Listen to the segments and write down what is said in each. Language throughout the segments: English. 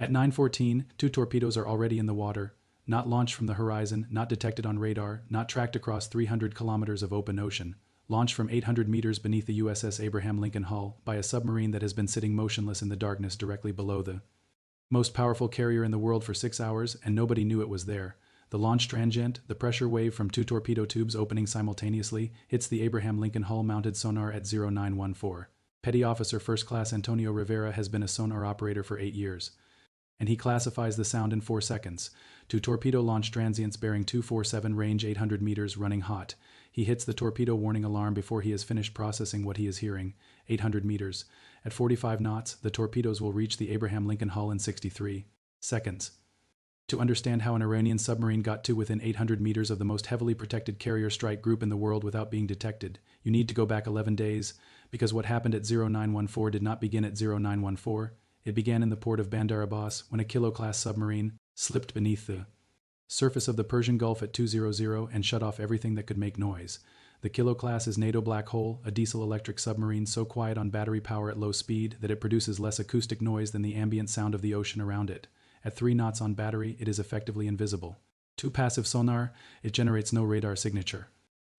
At 9:14, two torpedoes are already in the water, not launched from the horizon, not detected on radar, not tracked across 300 kilometers of open ocean, launched from 800 meters beneath the USS Abraham Lincoln hull by a submarine that has been sitting motionless in the darkness directly below the most powerful carrier in the world for 6 hours, and nobody knew it was there. The launch transient, the pressure wave from two torpedo tubes opening simultaneously, hits the Abraham Lincoln hull-mounted sonar at 0914. Petty Officer First Class Antonio Rivera has been a sonar operator for 8 years, and he classifies the sound in 4 seconds. Two torpedo launch transients bearing 247 range 800 meters running hot. He hits the torpedo warning alarm before he has finished processing what he is hearing, 800 meters. At 45 knots, the torpedoes will reach the Abraham Lincoln hull in 63 seconds. To understand how an Iranian submarine got to within 800 meters of the most heavily protected carrier strike group in the world without being detected, you need to go back 11 days, because what happened at 0914 did not begin at 0914. It began in the port of Bandar Abbas when a Kilo-class submarine slipped beneath the surface of the Persian Gulf at 200 and shut off everything that could make noise. The Kilo-class is NATO Black Hole, a diesel-electric submarine so quiet on battery power at low speed that it produces less acoustic noise than the ambient sound of the ocean around it. At 3 knots on battery, it is effectively invisible. Two passive sonar, it generates no radar signature.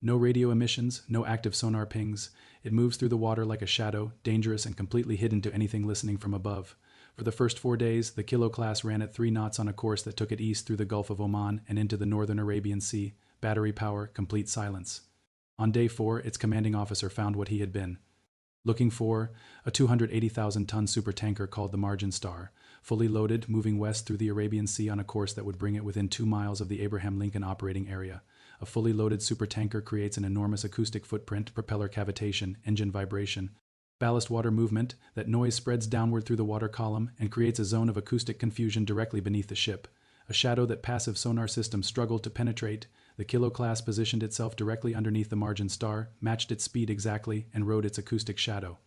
No radio emissions, no active sonar pings. It moves through the water like a shadow, dangerous and completely hidden to anything listening from above. For the first 4 days, the Kilo-class ran at 3 knots on a course that took it east through the Gulf of Oman and into the northern Arabian Sea. Battery power, complete silence. On day 4, its commanding officer found what he had been looking for, a 280,000-ton supertanker called the Margin Star, fully loaded, moving west through the Arabian Sea on a course that would bring it within 2 miles of the Abraham Lincoln operating area. A fully loaded supertanker creates an enormous acoustic footprint, propeller cavitation, engine vibration, ballast water movement. That noise spreads downward through the water column and creates a zone of acoustic confusion directly beneath the ship, a shadow that passive sonar systems struggled to penetrate. The Kilo-class positioned itself directly underneath the Margin Star, matched its speed exactly, and rode its acoustic shadow.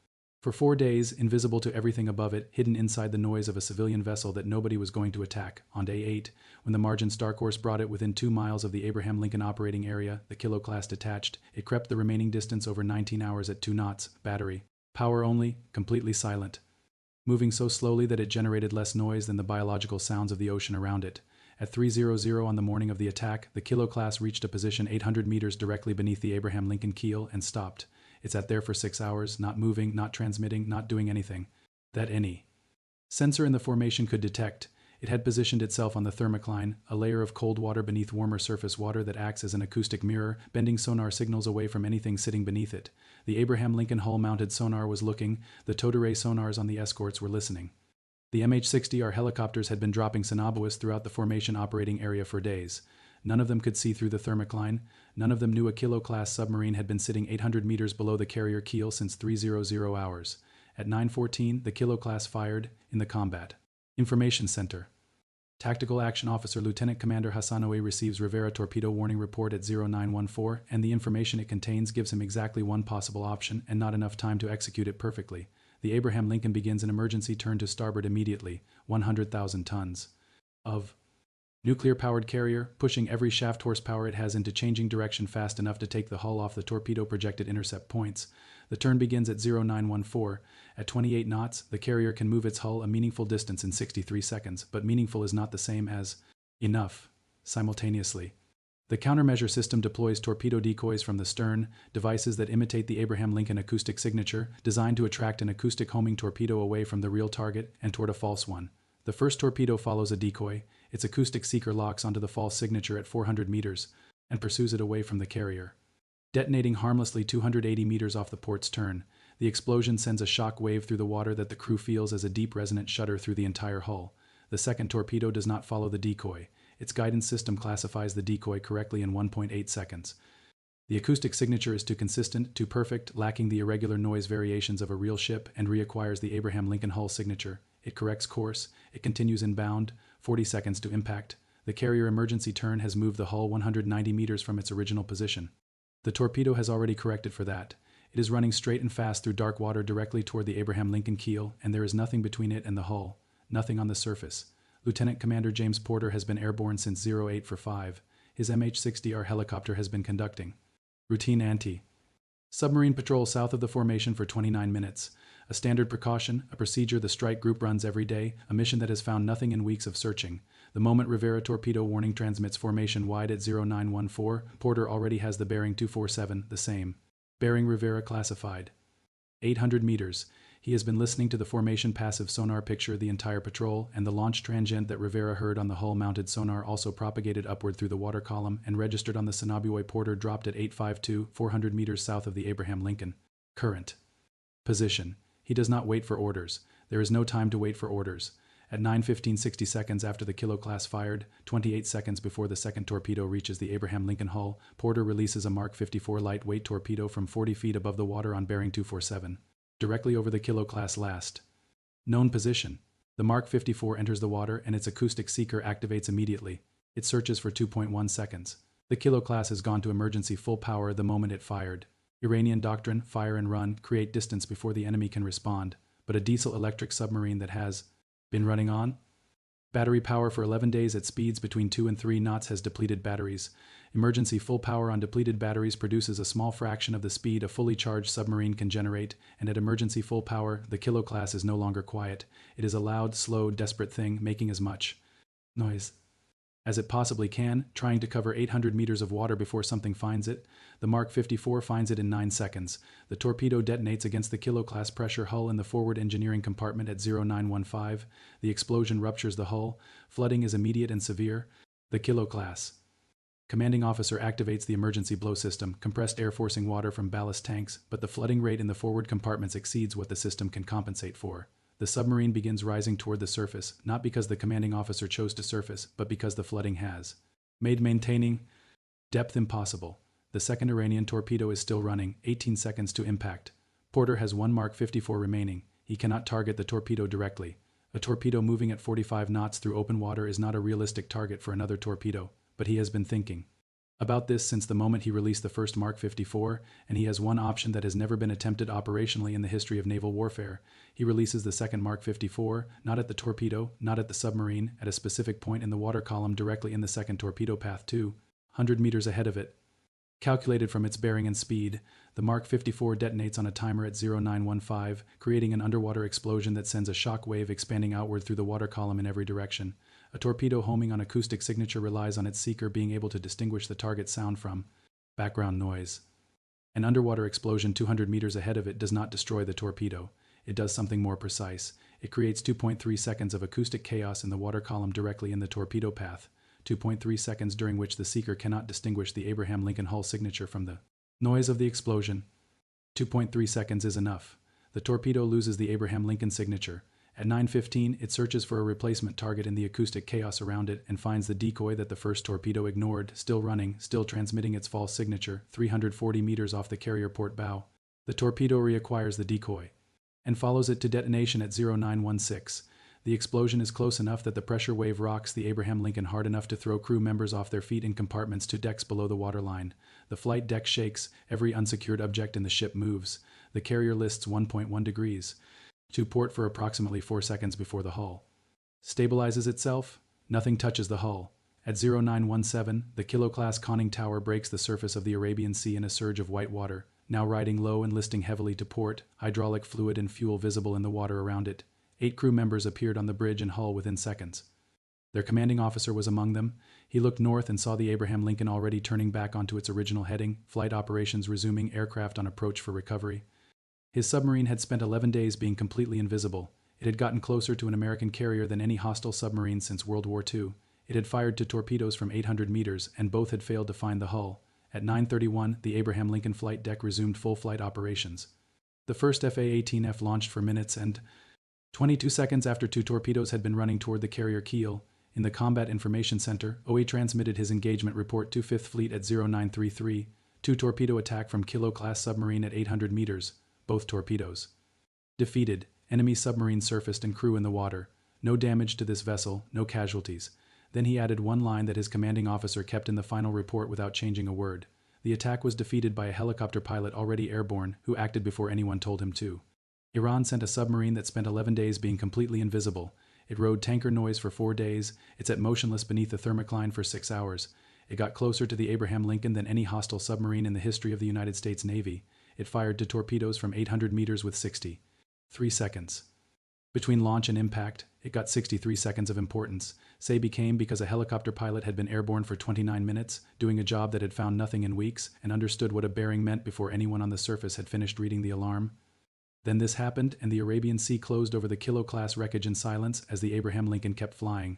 For 4 days, invisible to everything above it, hidden inside the noise of a civilian vessel that nobody was going to attack. On day 8, when the Margin Star course brought it within 2 miles of the Abraham Lincoln operating area, the Kilo-class detached. It crept the remaining distance over 19 hours at 2 knots, battery power only, completely silent, moving so slowly that it generated less noise than the biological sounds of the ocean around it. At 3:00 on the morning of the attack, the Kilo-class reached a position 800 meters directly beneath the Abraham Lincoln keel and stopped. It sat there for 6 hours, not moving, not transmitting, not doing anything that any sensor in the formation could detect. It had positioned itself on the thermocline, a layer of cold water beneath warmer surface water that acts as an acoustic mirror, bending sonar signals away from anything sitting beneath it. The Abraham Lincoln hull-mounted sonar was looking, the towed array sonars on the escorts were listening. The MH-60R helicopters had been dropping sonobuoys throughout the formation operating area for days. None of them could see through the thermocline. None of them knew a Kilo-class submarine had been sitting 800 meters below the carrier keel since 3:00 hours. At 9:14, the Kilo-class fired in the Combat Information Center. Tactical Action Officer Lieutenant Commander Hassanoui receives Rivera torpedo warning report at 0914, and the information it contains gives him exactly one possible option and not enough time to execute it perfectly. The Abraham Lincoln begins an emergency turn to starboard immediately, 100,000 tons of nuclear-powered carrier, pushing every shaft horsepower it has into changing direction fast enough to take the hull off the torpedo projected intercept points. The turn begins at 0914. At 28 knots, the carrier can move its hull a meaningful distance in 63 seconds, but meaningful is not the same as enough simultaneously. The countermeasure system deploys torpedo decoys from the stern, devices that imitate the Abraham Lincoln acoustic signature, designed to attract an acoustic homing torpedo away from the real target and toward a false one. The first torpedo follows a decoy. Its acoustic seeker locks onto the false signature at 400 meters and pursues it away from the carrier, detonating harmlessly 280 meters off the port's turn. The explosion sends a shock wave through the water that the crew feels as a deep resonant shudder through the entire hull. The second torpedo does not follow the decoy. Its guidance system classifies the decoy correctly in 1.8 seconds. The acoustic signature is too consistent, too perfect, lacking the irregular noise variations of a real ship, and reacquires the Abraham Lincoln hull signature. It corrects course. It continues inbound, 40 seconds to impact. The carrier emergency turn has moved the hull 190 meters from its original position. The torpedo has already corrected for that. It is running straight and fast through dark water directly toward the Abraham Lincoln keel, and there is nothing between it and the hull, nothing on the surface. Lieutenant Commander James Porter has been airborne since 0845. His MH-60R helicopter has been conducting routine anti-submarine patrol south of the formation for 29 minutes. A standard precaution, a procedure the strike group runs every day, a mission that has found nothing in weeks of searching. The moment Rivera torpedo warning transmits formation wide at 0914, Porter already has the bearing 247, the same. Bearing Rivera classified. 800 meters. He has been listening to the formation passive sonar picture the entire patrol, and the launch transient that Rivera heard on the hull-mounted sonar also propagated upward through the water column and registered on the Sonabuoy Porter dropped at 852, 400 meters south of the Abraham Lincoln. Current. Position. He does not wait for orders. There is no time to wait for orders. At 9:15 60 seconds after the Kilo-class fired, 28 seconds before the second torpedo reaches the Abraham Lincoln hull, Porter releases a Mark 54 lightweight torpedo from 40 feet above the water on bearing 247. Directly over the Kilo-class last known position. The Mark 54 enters the water and its acoustic seeker activates immediately. It searches for 2.1 seconds. The Kilo-class has gone to emergency full power the moment it fired. Iranian doctrine, fire and run, create distance before the enemy can respond, but a diesel-electric submarine that has been running on battery power for 11 days at speeds between 2 and 3 knots has depleted batteries. Emergency full power on depleted batteries produces a small fraction of the speed a fully charged submarine can generate, and at emergency full power, the Kilo-class is no longer quiet. It is a loud, slow, desperate thing, making as much noise as it possibly can, trying to cover 800 meters of water before something finds it. The Mark 54 finds it in 9 seconds. The torpedo detonates against the Kilo-class pressure hull in the forward engineering compartment at 0915. The explosion ruptures the hull. Flooding is immediate and severe. The Kilo-class commanding officer activates the emergency blow system, compressed air forcing water from ballast tanks, but the flooding rate in the forward compartments exceeds what the system can compensate for. The submarine begins rising toward the surface, not because the commanding officer chose to surface, but because the flooding has made maintaining depth impossible. The second Iranian torpedo is still running, 18 seconds to impact. Porter has one Mark 54 remaining. He cannot target the torpedo directly. A torpedo moving at 45 knots through open water is not a realistic target for another torpedo, but he has been thinking about this since the moment he released the first Mark 54, and he has one option that has never been attempted operationally in the history of naval warfare. He releases the second Mark 54, not at the torpedo, not at the submarine, at a specific point in the water column directly in the second torpedo path 200 meters ahead of it. Calculated from its bearing and speed, the Mark 54 detonates on a timer at 0915, creating an underwater explosion that sends a shock wave expanding outward through the water column in every direction. A torpedo homing on acoustic signature relies on its seeker being able to distinguish the target sound from background noise. An underwater explosion 200 meters ahead of it does not destroy the torpedo. It does something more precise. It creates 2.3 seconds of acoustic chaos in the water column directly in the torpedo path, 2.3 seconds during which the seeker cannot distinguish the Abraham Lincoln hull signature from the noise of the explosion. 2.3 seconds is enough. The torpedo loses the Abraham Lincoln signature. At 9:15, it searches for a replacement target in the acoustic chaos around it and finds the decoy that the first torpedo ignored, still running, still transmitting its false signature, 340 meters off the carrier port bow. The torpedo reacquires the decoy and follows it to detonation at 0916. The explosion is close enough that the pressure wave rocks the Abraham Lincoln hard enough to throw crew members off their feet in compartments to decks below the waterline. The flight deck shakes, every unsecured object in the ship moves. The carrier lists 1.1 degrees. To port for approximately 4 seconds before the hull stabilizes itself. Nothing touches the hull. At 0917, the Kilo-class conning tower breaks the surface of the Arabian Sea in a surge of white water, now riding low and listing heavily to port, hydraulic fluid and fuel visible in the water around it. 8 crew members appeared on the bridge and hull within seconds. Their commanding officer was among them. He looked north and saw the Abraham Lincoln already turning back onto its original heading, flight operations resuming, aircraft on approach for recovery. His submarine had spent 11 days being completely invisible. It had gotten closer to an American carrier than any hostile submarine since World War II. It had fired 2 torpedoes from 800 meters, and both had failed to find the hull. At 9:31, the Abraham Lincoln flight deck resumed full flight operations. The first FA-18F launched for minutes and 22 seconds after 2 torpedoes had been running toward the carrier keel. In the Combat Information Center, OE transmitted his engagement report to 5th Fleet at 0933, 2 torpedo attack from Kilo-class submarine at 800 meters, both torpedoes defeated, enemy submarine surfaced and crew in the water. No damage to this vessel, no casualties. Then he added one line that his commanding officer kept in the final report without changing a word. The attack was defeated by a helicopter pilot already airborne, who acted before anyone told him to. Iran sent a submarine that spent 11 days being completely invisible. It rode tanker noise for 4 days. It's at motionless beneath the thermocline for 6 hours. It got closer to the Abraham Lincoln than any hostile submarine in the history of the United States Navy. It fired 2 torpedoes from 800 meters with 60 3 seconds. Between launch and impact, it got 63 seconds of importance. Say became because a helicopter pilot had been airborne for 29 minutes, doing a job that had found nothing in weeks, and understood what a bearing meant before anyone on the surface had finished reading the alarm. Then this happened, and the Arabian Sea closed over the Kilo-class wreckage in silence as the Abraham Lincoln kept flying.